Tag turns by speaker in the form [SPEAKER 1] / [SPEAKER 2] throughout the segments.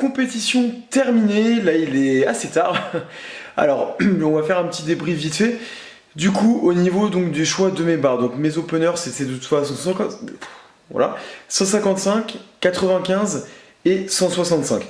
[SPEAKER 1] compétition terminée, là il est assez tard. Alors on va faire un petit débrief vite fait. Du coup au niveau donc du choix de mes barres, donc mes openers c'était de toute façon 155, 95 et 165.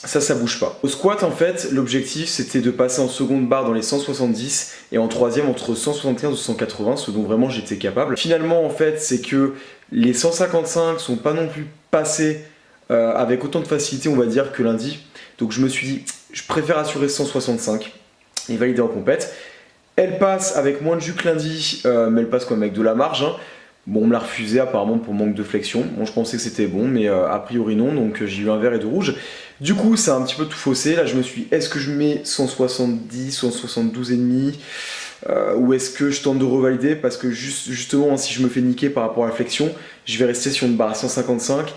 [SPEAKER 1] Ça bouge pas. Au squat en fait l'objectif c'était de passer en seconde barre dans les 170 et en troisième entre 175 ou 180, ce dont vraiment j'étais capable. Finalement en fait c'est que les 155 sont pas non plus passés avec autant de facilité on va dire que lundi. Donc je me suis dit je préfère assurer 165 et valider en compète. Elle passe avec moins de jus que lundi mais elle passe quand même avec de la marge hein. Bon, on me l'a refusé apparemment pour manque de flexion. Bon, je pensais que c'était bon, mais a priori non, donc j'ai eu un vert et de rouge. Du coup, ça a un petit peu tout faussé. Là, je me suis dit, est-ce que je mets 170, 172,5 ou est-ce que je tente de revalider? Parce que justement, si je me fais niquer par rapport à la flexion, je vais rester sur une barre à 155.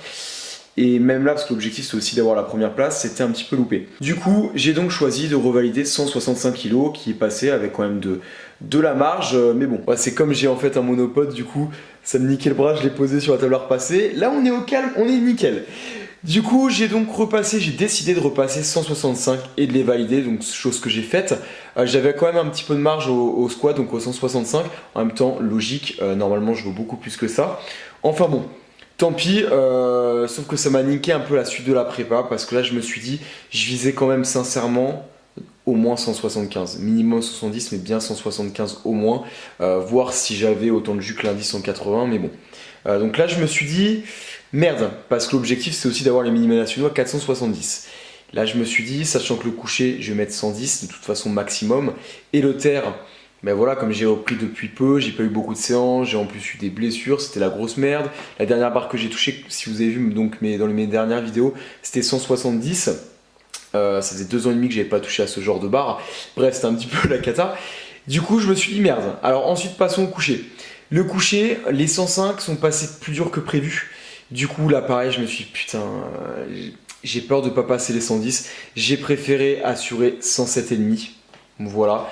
[SPEAKER 1] Et même là, parce que l'objectif c'est aussi d'avoir la première place, c'était un petit peu loupé. Du coup, j'ai donc choisi de revalider 165 kg qui est passé avec quand même de la marge. Mais bon, c'est comme j'ai en fait un monopode, du coup, ça me niquait le bras, je l'ai posé sur la table à repasser. Là, on est au calme, on est nickel. Du coup, j'ai décidé de repasser 165 et de les valider, donc chose que j'ai faite. J'avais quand même un petit peu de marge au squat, donc au 165. En même temps, logique, normalement je vaux beaucoup plus que ça. Enfin bon. Tant pis, sauf que ça m'a niqué un peu la suite de la prépa parce que là je me suis dit, je visais quand même sincèrement au moins 175, minimum 70 mais bien 175 au moins, voir si j'avais autant de jus que lundi 180 mais bon. Donc là je me suis dit, merde, parce que l'objectif c'est aussi d'avoir les minima nationaux à 470. Là je me suis dit, sachant que le coucher je vais mettre 110 de toute façon maximum et le terre. Ben voilà, comme j'ai repris depuis peu, j'ai pas eu beaucoup de séances, j'ai en plus eu des blessures, c'était la grosse merde. La dernière barre que j'ai touchée, si vous avez vu donc, dans mes dernières vidéos, c'était 170. Ça faisait 2 ans et demi que j'avais pas touché à ce genre de barre. Bref, c'était un petit peu la cata. Du coup, je me suis dit merde. Alors ensuite, passons au coucher. Le coucher, les 105 sont passés plus dur que prévu. Du coup, là pareil, je me suis dit putain, j'ai peur de pas passer les 110. J'ai préféré assurer 107,5. Voilà.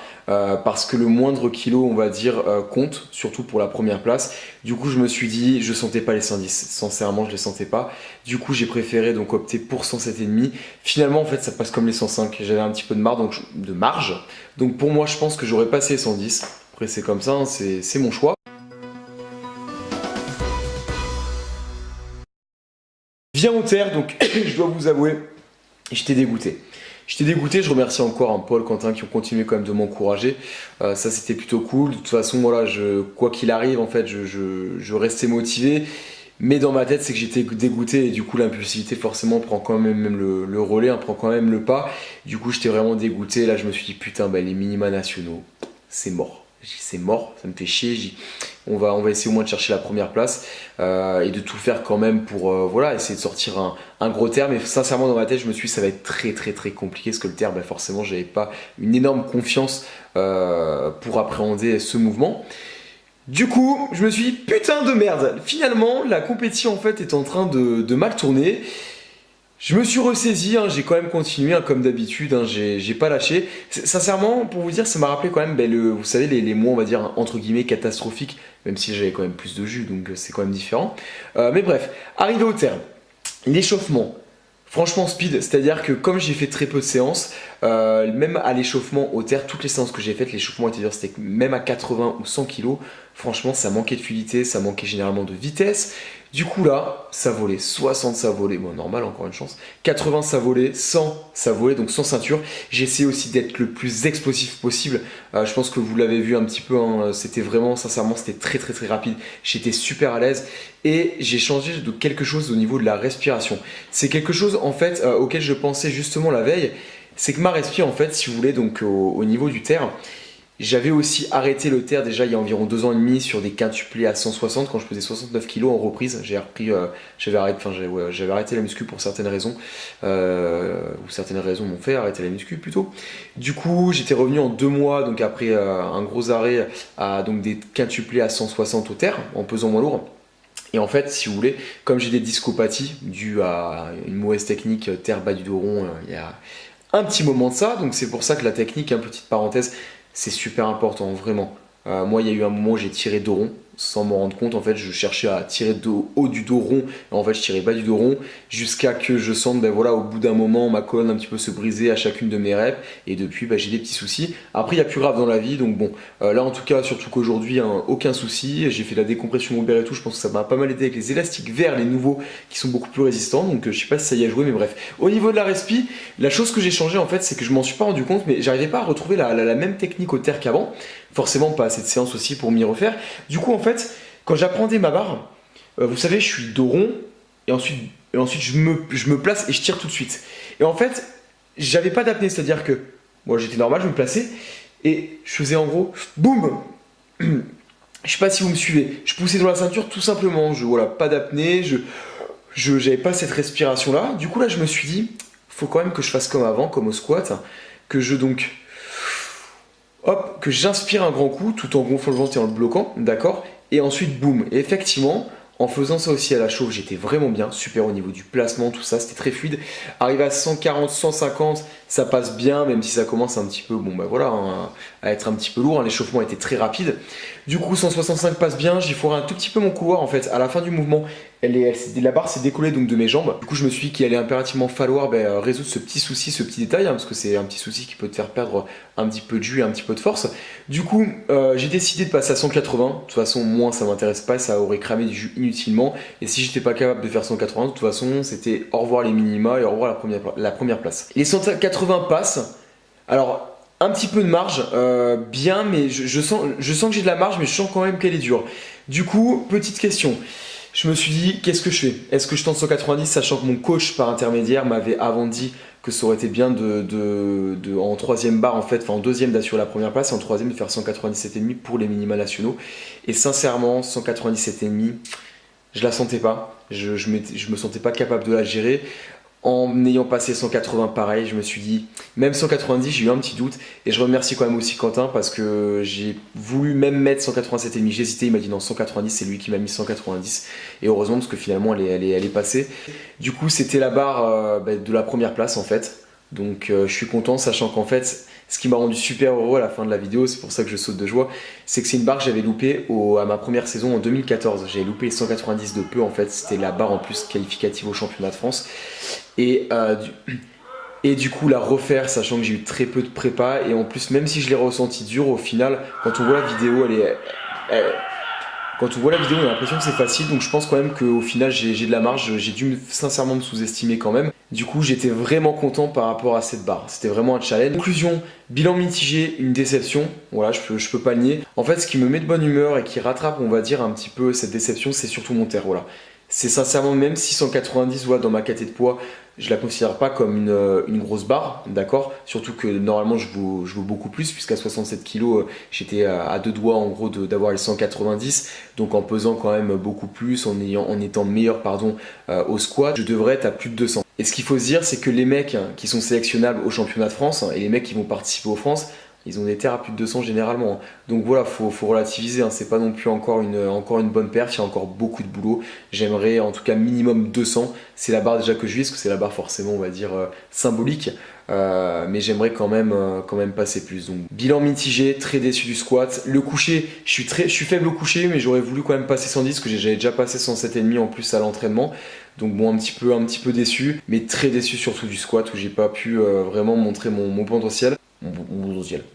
[SPEAKER 1] Parce que le moindre kilo on va dire compte, surtout pour la première place. Du coup je me suis dit, je sentais pas les 110, sincèrement je les sentais pas. Du coup j'ai préféré donc opter pour 107,5. Finalement en fait ça passe comme les 105, j'avais un petit peu de marge. Donc pour moi je pense que j'aurais passé les 110. Après c'est comme ça, hein, c'est mon choix. Viens au terre, donc je dois vous avouer, j'étais dégoûté. J'étais dégoûté, je remercie encore un Paul, Quentin qui ont continué quand même de m'encourager. Ça c'était plutôt cool. De toute façon, voilà, quoi qu'il arrive, en fait, je restais motivé. Mais dans ma tête, c'est que j'étais dégoûté et du coup l'impulsivité forcément prend quand même le relais, hein, prend quand même le pas. Du coup j'étais vraiment dégoûté. Là je me suis dit putain, bah, les minima nationaux, c'est mort. C'est mort, ça me fait chier. On va essayer au moins de chercher la première place et de tout faire quand même pour voilà, essayer de sortir un gros terme. Mais sincèrement dans ma tête je me suis dit ça va être très compliqué parce que le terme bah, forcément j'avais pas une énorme confiance pour appréhender ce mouvement. Du coup je me suis dit putain de merde, finalement la compétition en fait est en train de mal tourner. Je me suis ressaisi, hein, j'ai quand même continué hein, comme d'habitude, hein, j'ai pas lâché. Sincèrement, pour vous dire, ça m'a rappelé quand même, ben, vous savez, les mois, on va dire, entre guillemets, catastrophiques, même si j'avais quand même plus de jus, donc c'est quand même différent. Mais bref, arrivé au terme, l'échauffement, franchement speed, c'est-à-dire que comme j'ai fait très peu de séances, même à l'échauffement au terre, toutes les séances que j'ai faites, l'échauffement était dur, c'était même à 80 ou 100 kg, franchement ça manquait de fluidité, ça manquait généralement de vitesse. Du coup là, ça volait, 60 ça volait, bon normal encore une chance, 80 ça volait, 100 ça volait, donc sans ceinture. J'ai essayé aussi d'être le plus explosif possible, je pense que vous l'avez vu un petit peu, hein, c'était vraiment, sincèrement c'était très rapide, j'étais super à l'aise et j'ai changé de quelque chose au niveau de la respiration. C'est quelque chose en fait auquel je pensais justement la veille, c'est que ma respi en fait, si vous voulez, donc au niveau du terre, j'avais aussi arrêté le terre déjà il y a environ 2 ans et demi sur des quintuplés à 160 quand je pesais 69 kg en reprise. J'ai repris, j'avais arrêté la muscu pour certaines raisons, ou certaines raisons m'ont fait arrêter la muscu plutôt. Du coup, j'étais revenu en 2 mois, donc après un gros arrêt, à donc des quintuplés à 160 au terre en pesant moins lourd. Et en fait, si vous voulez, comme j'ai des discopathies dues à une mauvaise technique terre bas du dos rond, il y a un petit moment de ça, donc c'est pour ça que la technique, hein, petite parenthèse, c'est super important, vraiment. Moi, il y a eu un moment où j'ai tiré dos rond, sans m'en rendre compte. En fait, je cherchais à tirer de haut du dos rond, et en fait, je tirais bas du dos rond, jusqu'à que je sente, ben voilà, au bout d'un moment, ma colonne un petit peu se briser à chacune de mes reps, et depuis, ben, j'ai des petits soucis. Après, il y a plus grave dans la vie, donc bon, là en tout cas, surtout qu'aujourd'hui, hein, aucun souci. J'ai fait la décompression lombaire et tout, je pense que ça m'a pas mal aidé avec les élastiques verts, les nouveaux, qui sont beaucoup plus résistants, donc je sais pas si ça y a joué, mais bref. Au niveau de la respi, la chose que j'ai changé en fait, c'est que je m'en suis pas rendu compte, mais j'arrivais pas à retrouver la même technique au terre qu'avant. Forcément, pas assez de séances aussi pour m'y refaire. Du coup, en fait, quand j'apprenais ma barre, vous savez, je suis dos rond, et ensuite je me place et je tire tout de suite. Et en fait, j'avais pas d'apnée, c'est-à-dire que moi j'étais normal, je me plaçais, et je faisais en gros, boum. Je sais pas si vous me suivez, je poussais dans la ceinture tout simplement, voilà, pas d'apnée, j'avais pas cette respiration là. Du coup là je me suis dit, faut quand même que je fasse comme avant, comme au squat, que que j'inspire un grand coup tout en gonflant le ventre et en le bloquant, d'accord. Et ensuite boum. Et effectivement, en faisant ça aussi à la chauffe, j'étais vraiment bien, super au niveau du placement, tout ça, c'était très fluide. Arrivé à 140, 150, ça passe bien, même si ça commence un petit peu, bon bah voilà, hein, à être un petit peu lourd, hein, l'échauffement était très rapide. Du coup, 165 passe bien, j'ai foiré un tout petit peu mon couloir en fait. À la fin du mouvement, la barre s'est décollée donc de mes jambes. Du coup, je me suis dit qu'il allait impérativement falloir résoudre ce petit souci, ce petit détail, hein, parce que c'est un petit souci qui peut te faire perdre un petit peu de jus et un petit peu de force. Du coup, j'ai décidé de passer à 180. De toute façon, moins ça m'intéresse pas, ça aurait cramé du jus inutilement. Et si j'étais pas capable de faire 180, de toute façon, c'était au revoir les minima et au revoir la première place. Les 180 passent. Alors, un petit peu de marge, bien, mais je sens que j'ai de la marge, mais je sens quand même qu'elle est dure. Du coup, petite question. Je me suis dit, qu'est-ce que je fais? Est-ce que je tente 190, sachant que mon coach par intermédiaire m'avait avant dit que ça aurait été bien en troisième barre, en fait, enfin en deuxième d'assurer la première place et en troisième de faire 197,5 pour les minima nationaux. Et sincèrement, 197,5, je la sentais pas. Je me sentais pas capable de la gérer. En ayant passé 180 pareil, je me suis dit, même 190, j'ai eu un petit doute. Et je remercie quand même aussi Quentin parce que j'ai voulu même mettre 187,5. J'hésitais, il m'a dit non, 190, c'est lui qui m'a mis 190. Et heureusement parce que finalement elle est passée. Du coup, c'était la barre de la première place en fait. Donc je suis content, sachant qu'en fait, ce qui m'a rendu super heureux à la fin de la vidéo, c'est pour ça que je saute de joie, c'est que c'est une barre que j'avais loupée à ma première saison en 2014. J'avais loupé les 190 de peu en fait, c'était la barre en plus qualificative au championnat de France. Et du coup la refaire, sachant que j'ai eu très peu de prépa, et en plus même si je l'ai ressenti dur, au final, quand on voit la vidéo, quand on voit la vidéo, on a l'impression que c'est facile, donc je pense quand même qu'au final j'ai de la marge, j'ai dû sincèrement me sous-estimer quand même. Du coup, j'étais vraiment content par rapport à cette barre, c'était vraiment un challenge. Conclusion, bilan mitigé, une déception, voilà, je peux pas le nier. En fait, ce qui me met de bonne humeur et qui rattrape, on va dire, un petit peu cette déception, c'est surtout mon terre, voilà. C'est sincèrement, même 690 voilà, dans ma caté de poids, je la considère pas comme une grosse barre, d'accord. Surtout que normalement je vaux beaucoup plus, puisqu'à 67 kg j'étais à deux doigts en gros d'avoir les 190, donc en pesant quand même beaucoup plus, en étant meilleur au squat, je devrais être à plus de 200. Et ce qu'il faut se dire, c'est que les mecs qui sont sélectionnables au championnat de France et les mecs qui vont participer aux France, ils ont des terres à plus de 200 généralement. Donc voilà, faut relativiser, hein. C'est pas non plus encore une bonne perf, il y a encore beaucoup de boulot. J'aimerais en tout cas minimum 200. C'est la barre déjà que je vise, parce que c'est la barre forcément on va dire symbolique. Mais j'aimerais quand même passer plus. Donc bilan mitigé, très déçu du squat. Le coucher, je suis faible au coucher, mais j'aurais voulu quand même passer 110, parce que j'avais déjà passé 107,5 en plus à l'entraînement. Donc bon, un petit peu déçu, mais très déçu surtout du squat où j'ai pas pu vraiment montrer mon potentiel.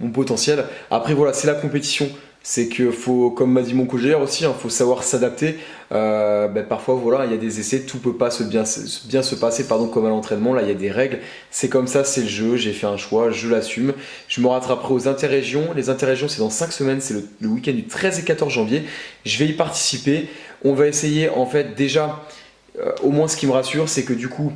[SPEAKER 1] Mon potentiel. Après voilà, c'est la compétition. C'est que faut, comme m'a dit mon coach aussi, faut savoir s'adapter. Parfois voilà, il y a des essais, tout peut pas bien se passer comme à l'entraînement. Là il y a des règles, c'est comme ça, c'est le jeu. J'ai fait un choix, je l'assume. Je me rattraperai aux interrégions. Les interrégions c'est dans 5 semaines, c'est le week-end du 13 et 14 janvier. Je vais y participer. On va essayer en fait déjà, au moins ce qui me rassure, c'est que du coup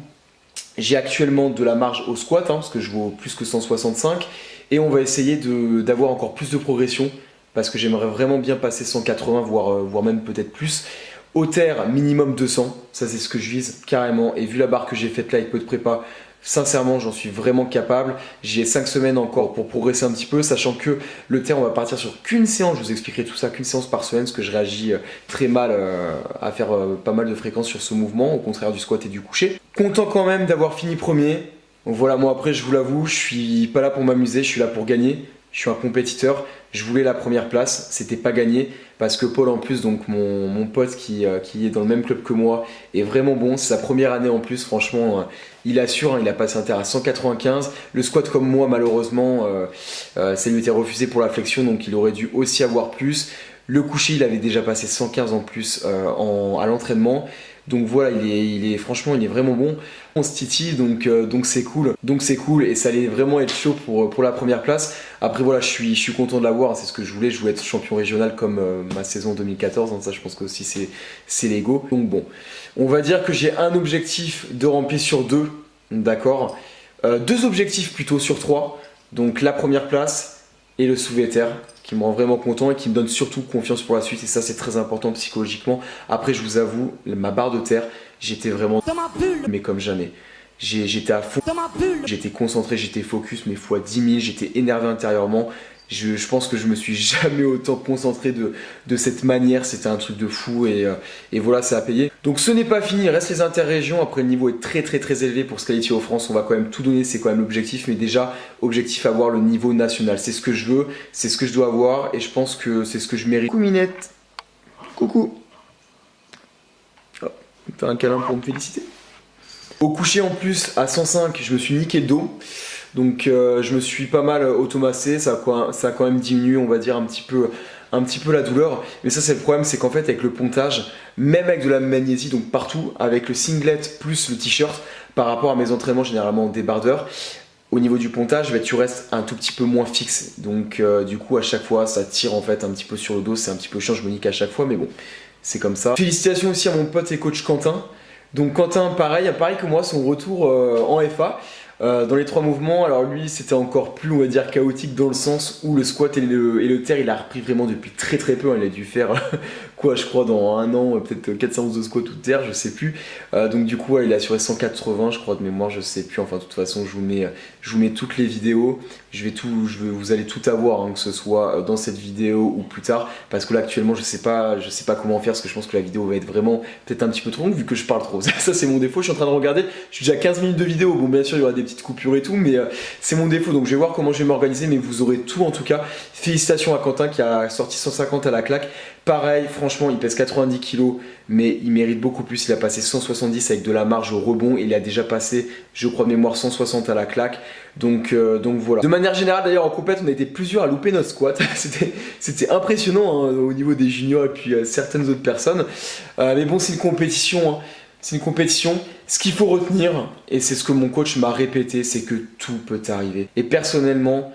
[SPEAKER 1] j'ai actuellement de la marge au squat, parce que je vaux plus que 165, et on va essayer d'avoir encore plus de progression, parce que j'aimerais vraiment bien passer 180, voire même peut-être plus. Au terre, minimum 200, ça c'est ce que je vise carrément, et vu la barre que j'ai faite là avec peu de prépa, sincèrement j'en suis vraiment capable. J'ai 5 semaines encore pour progresser un petit peu, sachant que le terre on va partir sur qu'une séance, je vous expliquerai tout ça, qu'une séance par semaine, parce que je réagis très mal à faire pas mal de fréquences sur ce mouvement, au contraire du squat et du coucher. Content quand même d'avoir fini premier. Donc voilà, moi après je vous l'avoue, je suis pas là pour m'amuser, je suis là pour gagner. je suis un compétiteur, je voulais la première place, c'était pas gagné parce que Paul en plus, donc mon pote qui est dans le même club que moi, est vraiment bon, c'est sa première année en plus, franchement, il assure, hein, il a passé un terre à 195, le squat comme moi malheureusement, ça lui était refusé pour la flexion, donc il aurait dû aussi avoir plus. Le coucher, il avait déjà passé 115 en plus à l'entraînement. Donc voilà, franchement, il est vraiment bon. On se titille, donc c'est cool. Donc c'est cool et ça allait vraiment être chaud pour la première place. Après voilà, je suis content de l'avoir, hein, c'est ce que je voulais être champion régional comme ma saison 2014. Hein, ça, je pense que aussi c'est l'ego. Donc bon, on va dire que j'ai un objectif de remplir sur deux, d'accord. Deux objectifs plutôt sur trois. Donc la première place et le soulevé terre qui me rend vraiment content et qui me donne surtout confiance pour la suite et ça c'est très important psychologiquement. Après je vous avoue, ma barre de terre, j'étais vraiment mais comme jamais. J'étais à fond, j'étais concentré, j'étais focus mais fois 10 000, j'étais énervé intérieurement. Je pense que je me suis jamais autant concentré de cette manière, c'était un truc de fou et voilà, ça a payé. Donc ce n'est pas fini, il reste les interrégions, après le niveau est très élevé pour se qualifier aux France, on va quand même tout donner, c'est quand même l'objectif, mais déjà, objectif avoir le niveau national, c'est ce que je veux, c'est ce que je dois avoir et je pense que c'est ce que je mérite. Coucou Minette, coucou. Oh, t'as un câlin pour me féliciter. Au coucher en plus, à 105, je me suis niqué le dos. Donc je me suis pas mal automassé, ça a quand même diminué, on va dire, un petit peu la douleur. Mais ça c'est le problème, c'est qu'en fait avec le pontage, même avec de la magnésie, donc partout, avec le singlet plus le t-shirt, par rapport à mes entraînements généralement en débardeur, au niveau du pontage, bah, tu restes un tout petit peu moins fixe. Donc du coup à chaque fois ça tire en fait un petit peu sur le dos, c'est un petit peu chiant, je me nique à chaque fois, mais bon, c'est comme ça. Félicitations aussi à mon pote et coach Quentin. Donc Quentin, pareil que moi, son retour en FA. Dans les trois mouvements, alors lui c'était encore plus on va dire chaotique dans le sens où le squat et le terre il a repris vraiment depuis très peu, il a dû faire quoi je crois dans un an, peut-être 4 séances de squat ou de terre, je sais plus. Donc du coup il a assuré 180 je crois de mémoire, je sais plus, enfin de toute façon je vous mets toutes les vidéos, vous allez tout avoir, hein, que ce soit dans cette vidéo ou plus tard, parce que là actuellement je sais pas comment faire, parce que je pense que la vidéo va être vraiment peut-être un petit peu trop longue vu que je parle trop. Ça c'est mon défaut, je suis en train de regarder, je suis déjà à 15 minutes de vidéo, bon bien sûr il y aura des petites coupures et tout, mais c'est mon défaut, donc je vais voir comment je vais m'organiser, mais vous aurez tout en tout cas. Félicitations à Quentin qui a sorti 150 à la claque. Pareil, franchement, il pèse 90 kg, mais il mérite beaucoup plus. Il a passé 170 avec de la marge au rebond et il a déjà passé, je crois de mémoire, 160 à la claque. Donc voilà. De manière générale, d'ailleurs, en compète, on a été plusieurs à louper notre squat. C'était impressionnant, hein, au niveau des juniors et puis certaines autres personnes. Mais bon, c'est une compétition. Hein. C'est une compétition. Ce qu'il faut retenir, et c'est ce que mon coach m'a répété, c'est que tout peut arriver. Et personnellement,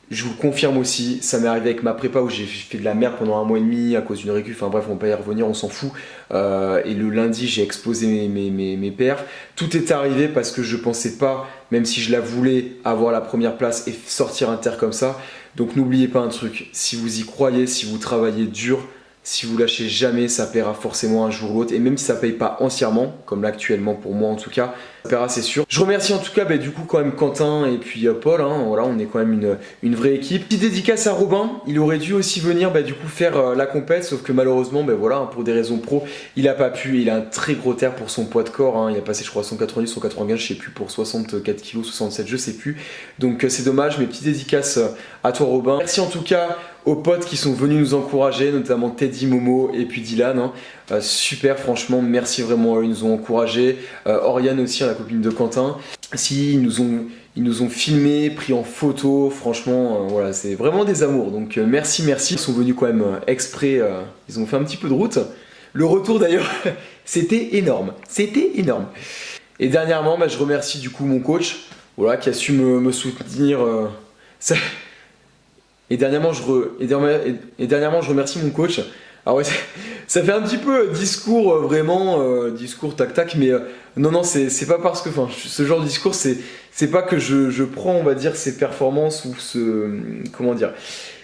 [SPEAKER 1] je vous le confirme aussi, ça m'est arrivé avec ma prépa où j'ai fait de la merde pendant 1 mois et demi à cause d'une récup, enfin bref, on va pas y revenir, on s'en fout. Et le lundi, j'ai explosé mes perfs. Tout est arrivé parce que je pensais pas, même si je la voulais, avoir la première place et sortir un terre comme ça. Donc n'oubliez pas un truc, si vous y croyez, si vous travaillez dur, si vous lâchez jamais, ça paiera forcément un jour ou l'autre. Et même si ça paye pas entièrement, comme là actuellement pour moi en tout cas, ça paiera, c'est sûr. Je remercie en tout cas du coup quand même Quentin et puis Paul. Hein, voilà, on est quand même une vraie équipe. Petite dédicace à Robin, il aurait dû aussi venir du coup faire la compète, sauf que malheureusement voilà, pour des raisons pro, il a pas pu. Il a un très gros terre pour son poids de corps. Hein, il a passé je crois 190, 195, je sais plus, pour 64 kg, 67, je sais plus. Donc c'est dommage, mais petite dédicace à toi Robin. Merci en tout cas aux potes qui sont venus nous encourager, notamment Teddy, Momo et puis Dylan. Hein. Super, franchement, merci vraiment, ils nous ont encouragés. Oriane aussi, la copine de Quentin. Si, ils nous ont filmé, pris en photo, franchement, voilà, c'est vraiment des amours. Donc merci. Ils sont venus quand même exprès, ils ont fait un petit peu de route. Le retour d'ailleurs, c'était énorme. Et dernièrement, je remercie du coup mon coach, voilà, qui a su me soutenir. Et dernièrement, je remercie mon coach. Alors ouais, ça fait un petit peu discours vraiment, discours tac-tac, mais non, c'est pas parce que, enfin, ce genre de discours, c'est pas que je prends, on va dire, ces performances ou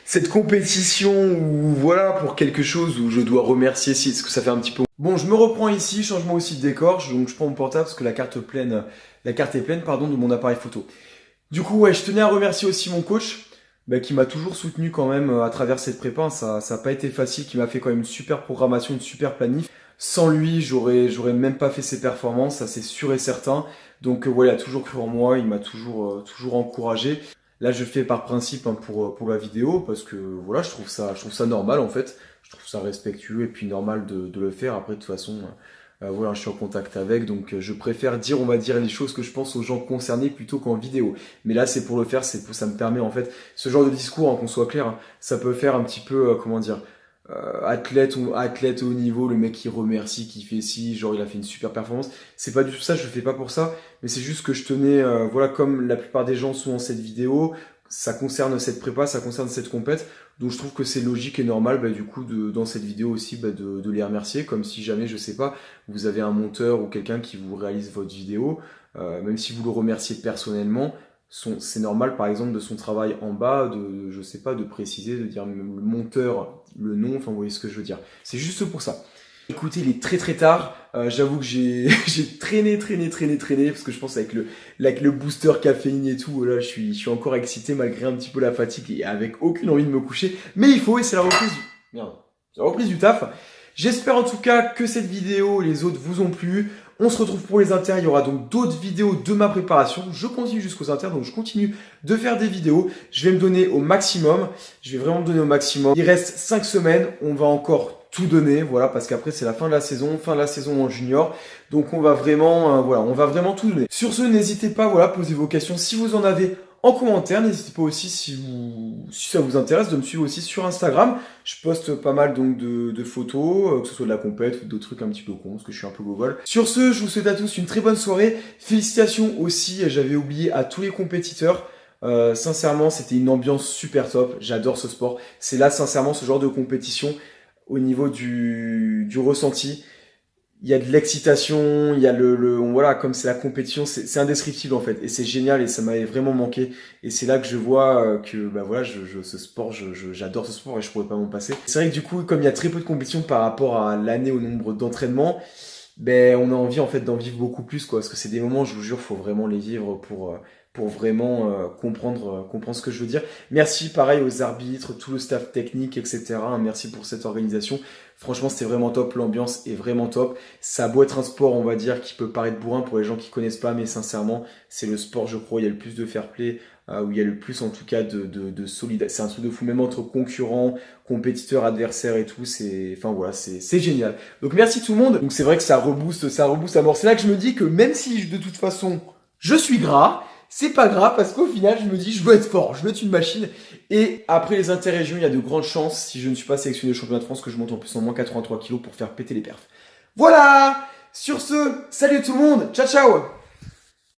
[SPEAKER 1] cette compétition ou voilà, pour quelque chose où je dois remercier, si, parce que ça fait un petit peu... Bon, je me reprends ici, changement aussi de décor, donc je prends mon portable parce que la carte est pleine, de mon appareil photo. Du coup, ouais, je tenais à remercier aussi mon coach, qui m'a toujours soutenu quand même à travers cette prépa. Ça n'a pas été facile, qui m'a fait quand même une super programmation, une super planif. Sans lui, j'aurais même pas fait ces performances, ça c'est sûr et certain. Donc voilà, il a toujours cru en moi, il m'a toujours encouragé. Là, je le fais par principe hein, pour la vidéo, parce que voilà, je trouve ça normal en fait. Je trouve ça respectueux et puis normal de le faire. Après, de toute façon, voilà, je suis en contact avec, donc je préfère dire, on va dire, les choses que je pense aux gens concernés plutôt qu'en vidéo. Mais là, c'est pour le faire, ça me permet en fait, ce genre de discours, hein, qu'on soit clair, hein, ça peut faire un petit peu, comment dire, athlète ou athlète au haut niveau, le mec qui remercie, qui fait ci, genre il a fait une super performance. C'est pas du tout ça, je le fais pas pour ça, mais c'est juste que je tenais, voilà, comme la plupart des gens sont dans cette vidéo, ça concerne cette prépa, ça concerne cette compète, donc je trouve que c'est logique et normal, bah, du coup, dans cette vidéo aussi, bah, de les remercier, comme si jamais, je sais pas, vous avez un monteur ou quelqu'un qui vous réalise votre vidéo, même si vous le remerciez personnellement, c'est normal, par exemple, de son travail en bas, je sais pas, de préciser, de dire le monteur, le nom, enfin, vous voyez ce que je veux dire. C'est juste pour ça. Écoutez, il est très très tard. J'avoue que j'ai traîné, parce que je pense avec le booster caféine et tout, là, je suis encore excité malgré un petit peu la fatigue et avec aucune envie de me coucher. Mais il faut, et c'est la reprise merde, c'est la reprise du taf. J'espère en tout cas que cette vidéo et les autres vous ont plu. On se retrouve pour les inters, il y aura donc d'autres vidéos de ma préparation. Je continue jusqu'aux inters, donc je continue de faire des vidéos. Je vais me donner au maximum, je vais vraiment me donner au maximum. Il reste 5 semaines, on va encore tout donner, voilà, parce qu'après c'est la fin de la saison en junior. Donc on va vraiment, voilà, on va vraiment tout donner. Sur ce, n'hésitez pas, voilà, posez vos questions si vous en avez en commentaire. N'hésitez pas aussi, si ça vous intéresse, de me suivre aussi sur Instagram. Je poste pas mal donc de photos, que ce soit de la compète ou d'autres trucs un petit peu cons, parce que je suis un peu gogol. Sur ce, je vous souhaite à tous une très bonne soirée. Félicitations aussi, j'avais oublié, à tous les compétiteurs. Sincèrement, c'était une ambiance super top. J'adore ce sport. C'est là, sincèrement, ce genre de compétition au niveau du ressenti. Il y a de l'excitation, il y a voilà, comme c'est la compétition, c'est indescriptible en fait, et c'est génial et ça m'avait vraiment manqué. Et c'est là que je vois que bah voilà, ce sport, j'adore ce sport et je pourrais pas m'en passer. C'est vrai que du coup, comme il y a très peu de compétition par rapport à l'année au nombre d'entraînements, ben on a envie en fait d'en vivre beaucoup plus quoi, parce que c'est des moments, je vous jure, faut vraiment les vivre pour vraiment comprendre ce que je veux dire. Merci pareil aux arbitres, tout le staff technique, etc. Merci pour cette organisation. Franchement, c'était vraiment top, l'ambiance est vraiment top. Ça a beau être un sport, on va dire, qui peut paraître bourrin pour les gens qui connaissent pas, mais sincèrement, c'est le sport, je crois, où il y a le plus de fair play, où il y a le plus en tout cas de solidarité. C'est un truc de fou, même entre concurrents, compétiteurs, adversaires et tout, enfin voilà, c'est génial. Donc merci tout le monde. Donc c'est vrai que ça rebooste à mort. C'est là que je me dis que même si de toute façon, je suis gras, c'est pas grave parce qu'au final, je me dis, je veux être fort, je veux être une machine. Et après les interrégions, il y a de grandes chances, si je ne suis pas sélectionné au championnat de France, que je monte en plus en moins 83 kilos pour faire péter les perfs. Voilà! Sur ce, salut tout le monde, ciao ciao!